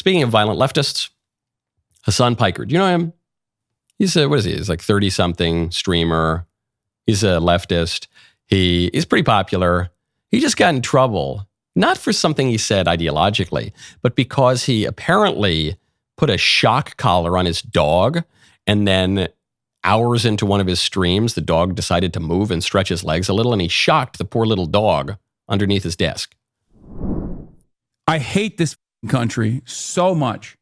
Speaking of violent leftists, Hasan Piker, do you know him? He's what is he? He's like 30-something streamer. He's a leftist. He's pretty popular. He just got in trouble, not for something he said ideologically, but because he apparently put a shock collar on his dog, and then hours into one of his streams, the dog decided to move and stretch his legs a little, and he shocked the poor little dog underneath his desk. I hate this country so much.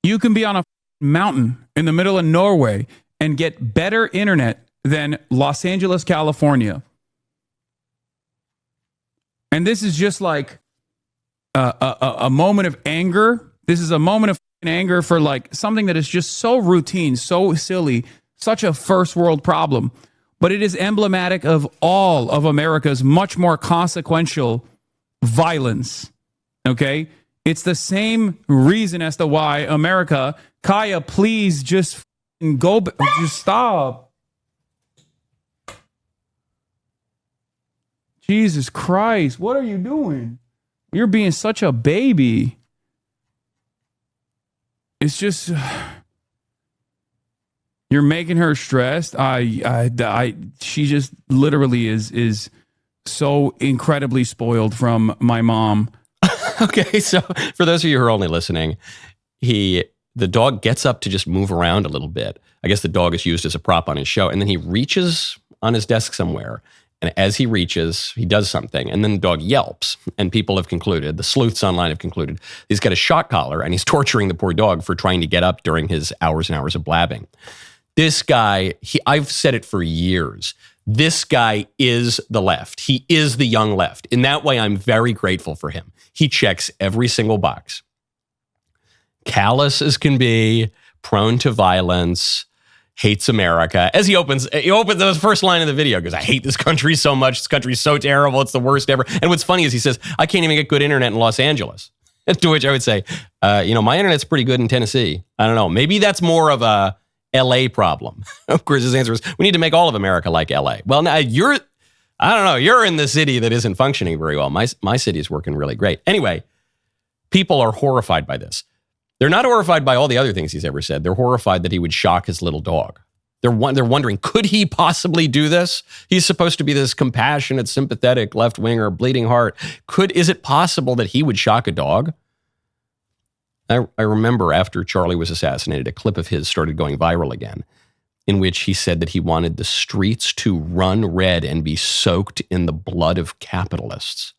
You can be on a mountain in the middle of Norway and get better internet than Los Angeles, California. And this is just like a moment of anger. This is a moment of anger for like something that is just so routine, so silly, such a first world problem. But it is emblematic of all of America's much more consequential violence. Okay? It's the same reason as to why America, Kaya, please just go, just stop. Jesus Christ, what are you doing? You're being such a baby. It's just, you're making her stressed. She just literally is so incredibly spoiled from my mom. Okay, so for those of you who are only listening, the dog gets up to just move around a little bit. I guess the dog is used as a prop on his show, and then he reaches on his desk somewhere, and as he reaches, he does something, and then the dog yelps, and people have concluded, the sleuths online have concluded, he's got a shock collar, and he's torturing the poor dog for trying to get up during his hours and hours of blabbing. This guy, I've said it for years, this guy is the left. He is the young left. In that way, I'm very grateful for him. He checks every single box. Callous as can be, prone to violence, hates America. As he opens the first line of the video, goes, I hate this country so much. This country's so terrible. It's the worst ever. And what's funny is he says, I can't even get good internet in Los Angeles. To which I would say, my internet's pretty good in Tennessee. I don't know. Maybe that's more of a LA problem. Of course, his answer is, we need to make all of America like LA. Well, now you're in the city that isn't functioning very well. My city is working really great. Anyway, people are horrified by this. They're not horrified by all the other things he's ever said. They're horrified that he would shock his little dog. They're wondering, could he possibly do this? He's supposed to be this compassionate, sympathetic left-winger, bleeding heart. Is it possible that he would shock a dog? I remember after Charlie was assassinated, a clip of his started going viral again, in which he said that he wanted the streets to run red and be soaked in the blood of capitalists.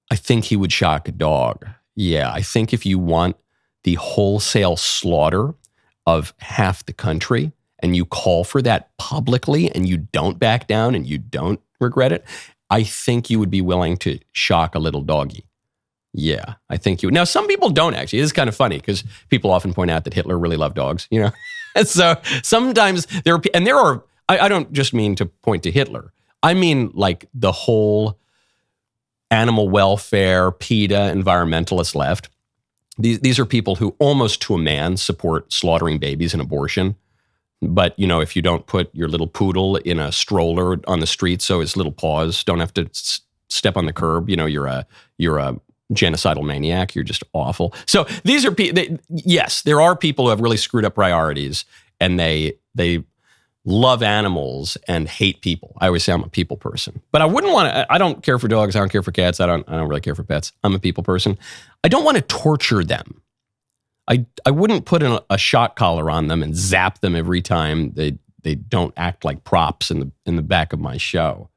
I think he would shock a dog. Yeah, I think if you want the wholesale slaughter of half the country and you call for that publicly and you don't back down and you don't regret it, I think you would be willing to shock a little doggy. Yeah, I think you would. Now, some people don't actually. It is kind of funny because people often point out that Hitler really loved dogs, you know? And so sometimes I don't just mean to point to Hitler. I mean like the whole animal welfare, PETA, environmentalist left. These are people who almost to a man support slaughtering babies and abortion. But, if you don't put your little poodle in a stroller on the street so his little paws don't have to step on the curb, you're a genocidal maniac. You're just awful. So these are people, yes, there are people who have really screwed up priorities and they love animals and hate people. I always say I'm a people person, but I don't care for dogs. I don't care for cats. I don't really care for pets. I'm a people person. I don't want to torture them. I wouldn't put a shock collar on them and zap them every time they don't act like props in the back of my show.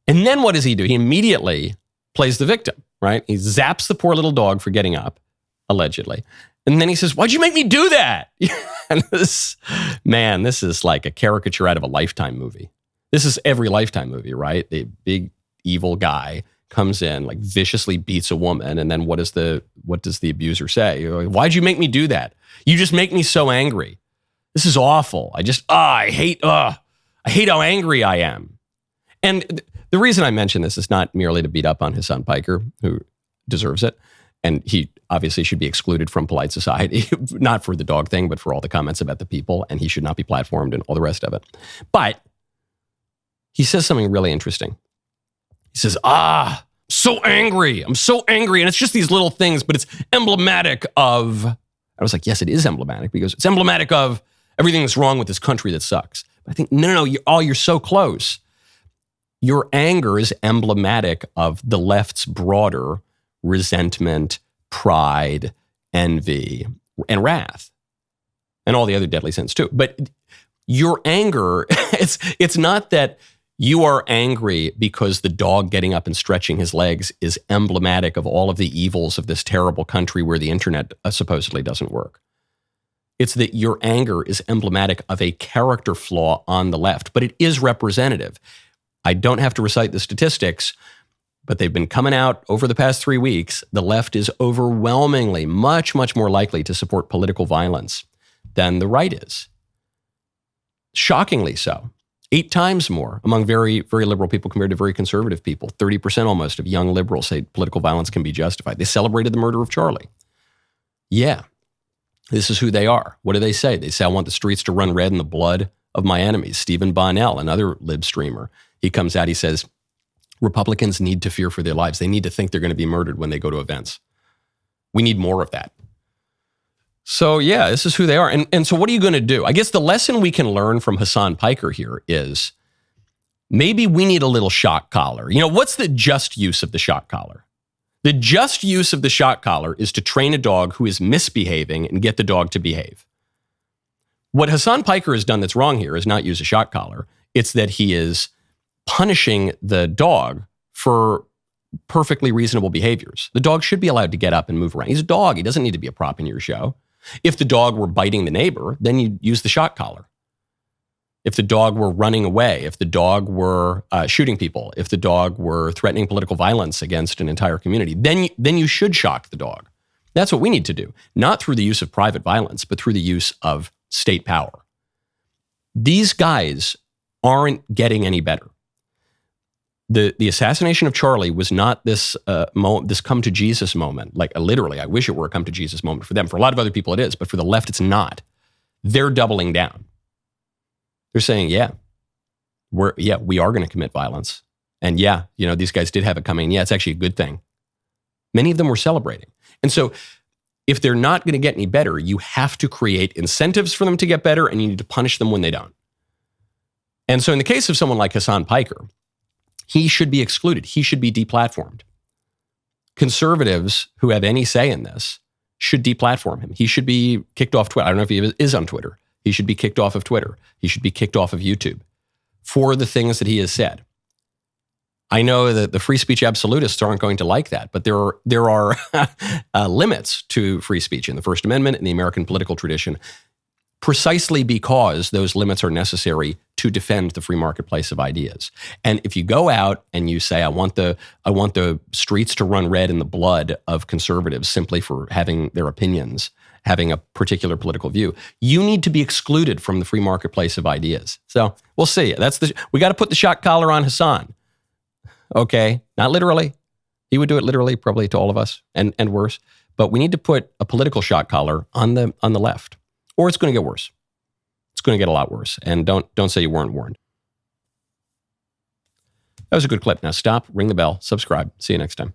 And then what does he do? He immediately plays the victim, right? He zaps the poor little dog for getting up, allegedly. And then he says, why'd you make me do that? And this is like a caricature out of a Lifetime movie. This is every Lifetime movie, right? The big evil guy comes in, like viciously beats a woman. And then what does the abuser say? Why'd you make me do that? You just make me so angry. This is awful. I hate how angry I am. And the reason I mention this is not merely to beat up on Hasan Piker, who deserves it. And he obviously should be excluded from polite society, not for the dog thing, but for all the comments about the people. And he should not be platformed and all the rest of it. But he says something really interesting. He says, so angry. I'm so angry. And it's just these little things, but it's emblematic of, I was like, yes, it is emblematic because it's emblematic of everything that's wrong with this country that sucks. But I think, no, you're so close. Your anger is emblematic of the left's broader resentment, pride, envy, and wrath, and all the other deadly sins too. But your anger, it's not that you are angry because the dog getting up and stretching his legs is emblematic of all of the evils of this terrible country where the internet supposedly doesn't work. It's that your anger is emblematic of a character flaw on the left, but it is representative. I don't have to recite the statistics, but they've been coming out over the past 3 weeks. The left is overwhelmingly much, much more likely to support political violence than the right is. Shockingly so. 8 times more among very, very liberal people compared to very conservative people. 30% almost of young liberals say political violence can be justified. They celebrated the murder of Charlie. Yeah, this is who they are. What do they say? They say, I want the streets to run red in the blood of my enemies. Stephen Bonnell, another lib streamer, he comes out, he says, Republicans need to fear for their lives. They need to think they're going to be murdered when they go to events. We need more of that. So yeah, this is who they are. And so what are you going to do? I guess the lesson we can learn from Hasan Piker here is maybe we need a little shock collar. You know, what's the just use of the shock collar? The just use of the shock collar is to train a dog who is misbehaving and get the dog to behave. What Hasan Piker has done that's wrong here is not use a shock collar. It's that he is punishing the dog for perfectly reasonable behaviors. The dog should be allowed to get up and move around. He's a dog. He doesn't need to be a prop in your show. If the dog were biting the neighbor, then you use the shock collar. If the dog were running away, if the dog were shooting people, if the dog were threatening political violence against an entire community, then you should shock the dog. That's what we need to do, not through the use of private violence, but through the use of state power. These guys aren't getting any better. The assassination of Charlie was not this this come to Jesus moment. Like literally, I wish it were a come to Jesus moment for them. For a lot of other people, it is, but for the left, it's not. They're doubling down. They're saying, we are going to commit violence, and these guys did have it coming. Yeah, it's actually a good thing. Many of them were celebrating, and so if they're not going to get any better, you have to create incentives for them to get better, and you need to punish them when they don't. And so, in the case of someone like Hasan Piker, he should be excluded. He should be deplatformed. Conservatives who have any say in this should deplatform him. He should be kicked off Twitter. I don't know if he is on Twitter. He should be kicked off of Twitter. He should be kicked off of YouTube for the things that he has said. I know that the free speech absolutists aren't going to like that, but there are limits to free speech in the First Amendment and the American political tradition, precisely because those limits are necessary to defend the free marketplace of ideas. And if you go out and you say, I want the streets to run red in the blood of conservatives simply for having their opinions, having a particular political view, you need to be excluded from the free marketplace of ideas. So we'll see. We got to put the shock collar on Hasan. Okay, not literally. He would do it literally, probably to all of us, and worse. But we need to put a political shock collar on the left, or it's going to get worse. It's going to get a lot worse. And don't say you weren't warned. That was a good clip. Now stop, ring the bell, subscribe. See you next time.